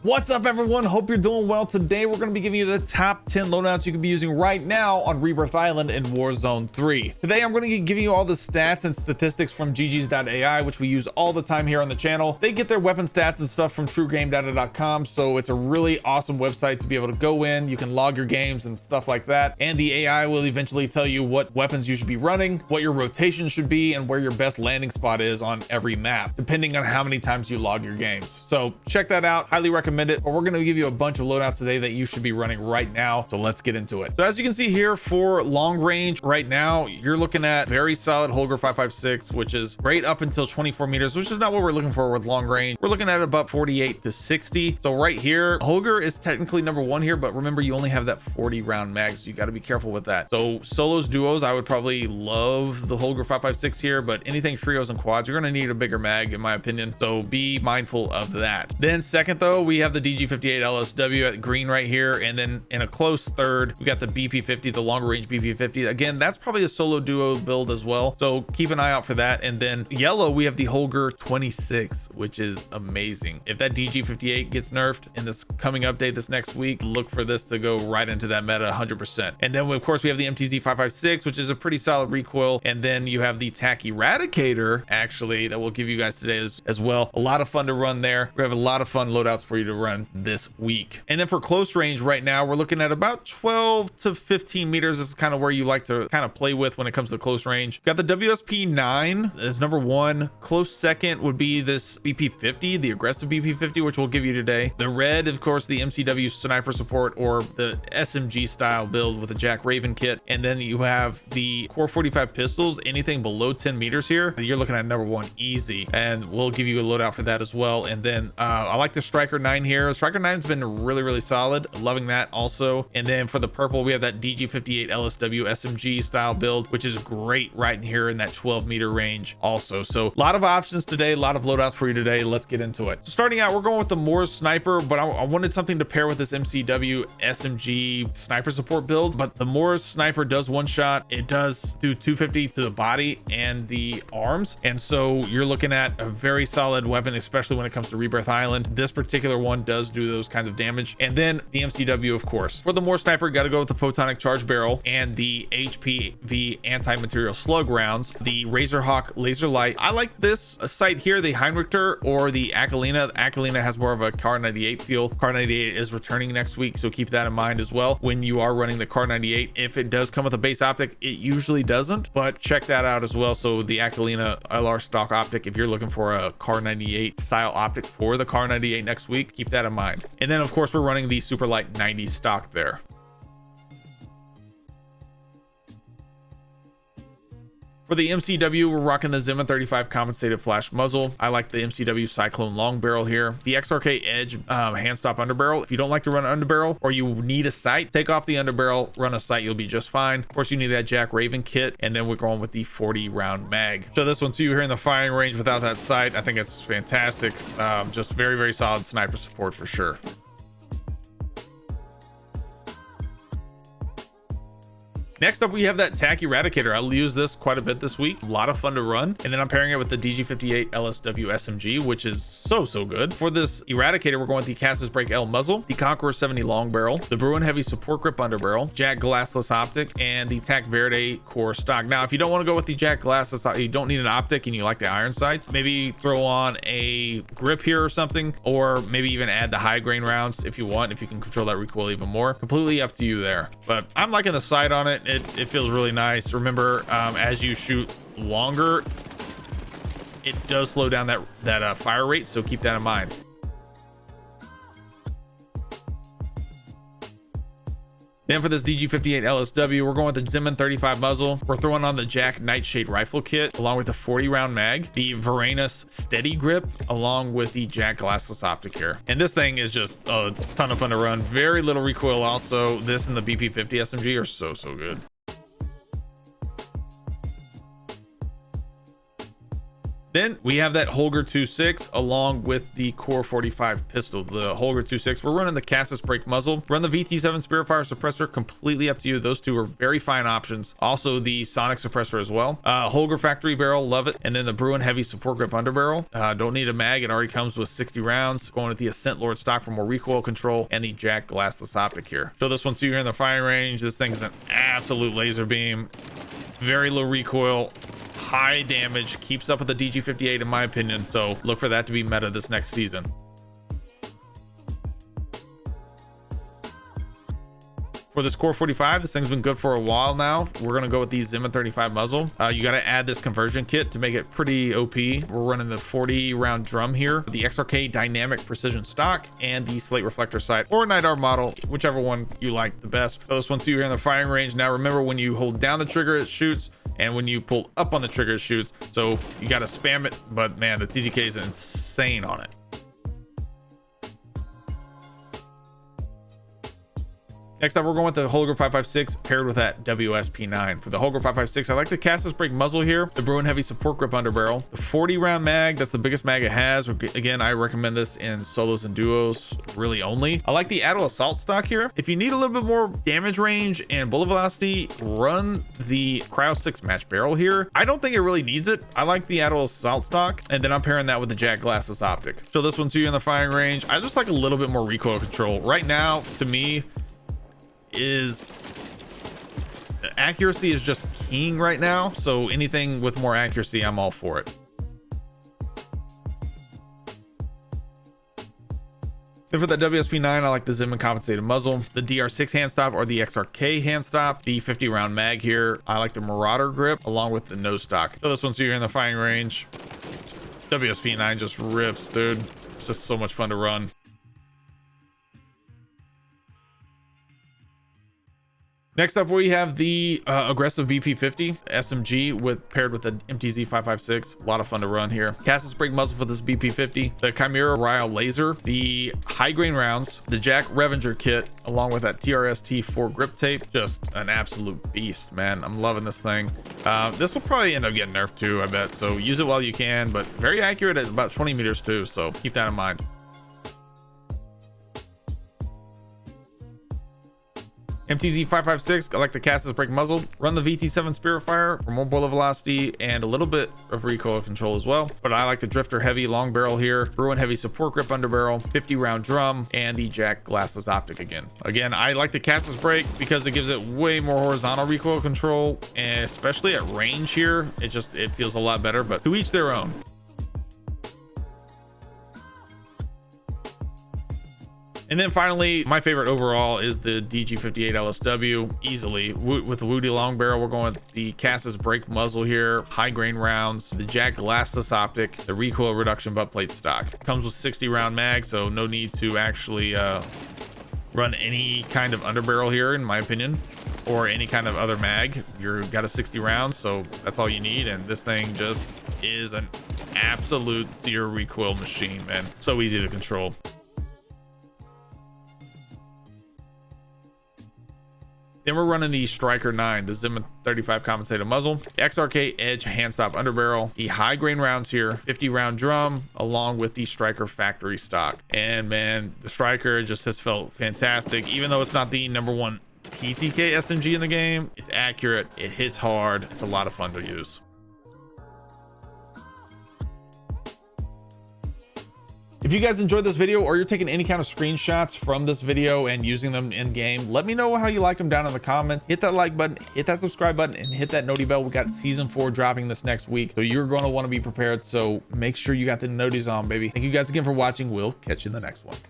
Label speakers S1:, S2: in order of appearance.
S1: What's up, everyone? Hope you're doing well. Today we're going to be giving you the top 10 loadouts you can be using right now on Rebirth Island in Warzone 3. Today I'm going to be giving you all the stats and statistics from GGs.ai, which we use all the time here on the channel. They get their weapon stats and stuff from truegamedata.com, so it's a really awesome website to be able to go in. You can log your games and stuff like that, and the AI will eventually tell you what weapons you should be running, what your rotation should be, and where your best landing spot is on every map, depending on how many times you log your games. So check that out. Highly recommend it. But we're going to give you a bunch of loadouts today that you should be running right now, so let's get into it. So as you can see here, for long range right now, you're looking at very solid Holger 556, which is great up until 24 meters, which is not what we're looking for with long range. We're looking at about 48 to 60. So right here, Holger is technically number one here, but remember, you only have that 40 round mag, so you got to be careful with that. So solos, duos, I would probably love the Holger 556 here, but anything trios and quads, you're going to need a bigger mag in my opinion, so be mindful of that. Then second though, we have the DG58 LSW at green right here, and then in a close third we got the BP50, the longer range BP50. Again, that's probably a solo duo build as well, so keep an eye out for that. And then yellow, we have the Holger 26, which is amazing. If that DG58 gets nerfed in this coming update this next week, look for this to go right into that meta 100%. And then of course we have the MTZ 556, which is a pretty solid recoil. And then you have the TAC Eradicator actually that we'll give you guys today as well. A lot of fun to run there. We have a lot of fun loadouts for you to run this week. And then for close range right now, we're looking at about 12 to 15 meters. This is kind of where you like to kind of play with when it comes to close range. Got the WSP 9 as number one. Close second would be this BP50, the aggressive BP50, which we'll give you today. The red, of course, the MCW sniper support or the SMG style build with the Jack Raven kit. And then you have the Core 45 pistols. Anything below 10 meters here, you're looking at number one easy, and we'll give you a loadout for that as well. And then I like the Striker 9 here. Striker 9 has been really solid, loving that also. And then for the purple, we have that DG58 LSW SMG style build, which is great right in here in that 12 meter range also. So a lot of options today, a lot of loadouts for you today. Let's get into it. So starting out, we're going with the Moors sniper, but I wanted something to pair with this MCW SMG sniper support build. But the Moors sniper does one shot, it does do 250 to the body and the arms, and so you're looking at a very solid weapon, especially when it comes to Rebirth Island. This particular one does do those kinds of damage. And then the MCW, of course, for the Moor sniper, got to go with the photonic charge barrel and the HPV anti-material slug rounds, the Razorhawk laser light. I like this sight here, the Heinrichter or the Akalina. Akalina has more of a Car 98 feel. Car 98 is returning next week, so keep that in mind as well when you are running the Car 98. If it does come with a base optic, it usually doesn't, but check that out as well. So the Akalina LR stock optic, if you're looking for a Car 98 style optic for the Car 98 next week, keep that in mind. And then of course we're running the super light 90 stock there. For the MCW, we're rocking the Zeman 35 compensated flash muzzle. I like the MCW Cyclone long barrel here. The XRK Edge hand stop underbarrel. If you don't like to run an underbarrel or you need a sight, take off the underbarrel, run a sight, you'll be just fine. Of course, you need that Jack Raven kit, and then we're going with the 40 round mag. So this one too, here in the firing range without that sight, I think it's fantastic. Just very solid sniper support for sure. Next up, we have that TAC Eradicator. I'll use this quite a bit this week. A lot of fun to run. And then I'm pairing it with the DG58 LSW SMG, which is so good. For this Eradicator, we're going with the Cassis Break L muzzle, the Conqueror 70 long barrel, the Bruin Heavy support grip underbarrel, Jack glassless optic, and the TAC Verde core stock. Now, if you don't want to go with the Jack glassless, you don't need an optic and you like the iron sights, maybe throw on a grip here or something, or maybe even add the high grain rounds if you want, if you can control that recoil even more. Completely up to you there. But I'm liking the sight on it. It feels really nice. Remember, as you shoot longer, it does slow down that fire rate, so keep that in mind. Then for this DG58 LSW, we're going with the Zeman 35 muzzle. We're throwing on the Jack Nightshade rifle kit along with the 40 round mag, the Varanus steady grip, along with the Jack glassless optic here. And this thing is just a ton of fun to run. Very little recoil also. This and the BP50 SMG are so good. Then we have that Holger 2.6 along with the Core 45 pistol. The Holger 2.6, we're running the Cassis brake muzzle. Run the VT7 Spiritfire suppressor, completely up to you. Those two are very fine options. Also the Sonic suppressor as well. Holger factory barrel, love it. And then the Bruin heavy support grip underbarrel. Don't need a mag, it already comes with 60 rounds. Going with the Ascent Lord stock for more recoil control, and the Jack glassless optic here. Show this one to you here in the firing range. This thing is an absolute laser beam. Very low recoil, high damage, keeps up with the DG58 in my opinion, so look for that to be meta this next season. For this Core 45, this thing's been good for a while now. We're gonna go with the Zima 35 muzzle. You got to add this conversion kit to make it pretty OP. We're running the 40 round drum here, the XRK dynamic precision stock, and the slate reflector sight or night arm model, whichever one you like the best. So this one's here in the firing range. Now remember, when you hold down the trigger it shoots, and when you pull up on the trigger it shoots, so you got to spam it. But man, the TTK is insane on it. Next up, we're going with the Holger 5.56 paired with that WSP9. For the Holger 5.56, I like the Cassis brake muzzle here, the Bruin heavy support grip underbarrel, the 40 round mag. That's the biggest mag it has. Again, I recommend this in solos and duos really only. I like the Addo assault stock here. If you need a little bit more damage range and bullet velocity, run the Cryo 6 match barrel here. I don't think it really needs it. I like the Addo assault stock, and then I'm pairing that with the Jack glassless optic. So this one's here in the firing range. I just like a little bit more recoil control right now. To me, is accuracy is just king right now, so anything with more accuracy, I'm all for it. Then for the WSP9, I like the Zimmer compensated muzzle, the DR6 hand stop or the XRK hand stop, the 50 round mag here. I like the Marauder grip along with the nose stock. So this one's here in the firing range. WSP9 just rips, dude. It's just so much fun to run. Next up, we have the aggressive BP50 SMG paired with the MTZ 5.56. A lot of fun to run here. Cassis brake muzzle for this BP50, the Chimera Ryle laser, the high grain rounds, the Jack Revenger kit, along with that TRS-T4 grip tape. Just an absolute beast, man. I'm loving this thing. This will probably end up getting nerfed too, I bet. So use it while you can, but very accurate at about 20 meters too. So keep that in mind. MTZ 5.56, I like the Cassis brake muzzle. Run the VT7 Spiritfire for more bullet velocity and a little bit of recoil control as well. But I like the Drifter heavy long barrel here, Bruin heavy support grip underbarrel, 50 round drum, and the Jack glassless optic again. Again, I like the Cassis brake because it gives it way more horizontal recoil control, and especially at range here, it feels a lot better, but to each their own. And then finally, my favorite overall is the DG58 LSW, easily. With the Woody long barrel, we're going with the Cassis brake muzzle here, high grain rounds, the Jack glassless optic, the recoil reduction butt plate stock. Comes with 60 round mag, so no need to actually run any kind of underbarrel here, in my opinion, or any kind of other mag. You've got a 60 rounds, so that's all you need. And this thing just is an absolute zero recoil machine, man. So easy to control. Then we're running the Striker 9, the Zimmer 35 compensated muzzle, the XRK Edge hand stop underbarrel, the high grain rounds here, 50 round drum, along with the Striker factory stock. And man, the Striker just has felt fantastic. Even though it's not the #1 TTK SMG in the game, it's accurate, it hits hard, it's a lot of fun to use. If you guys enjoyed this video, or you're taking any kind of screenshots from this video and using them in game, let me know how you like them down in the comments. Hit that like button, hit that subscribe button, and hit that noti bell. We got season 4 dropping this next week, so you're going to want to be prepared. So make sure you got the noties on, baby. Thank you guys again for watching. We'll catch you in the next one.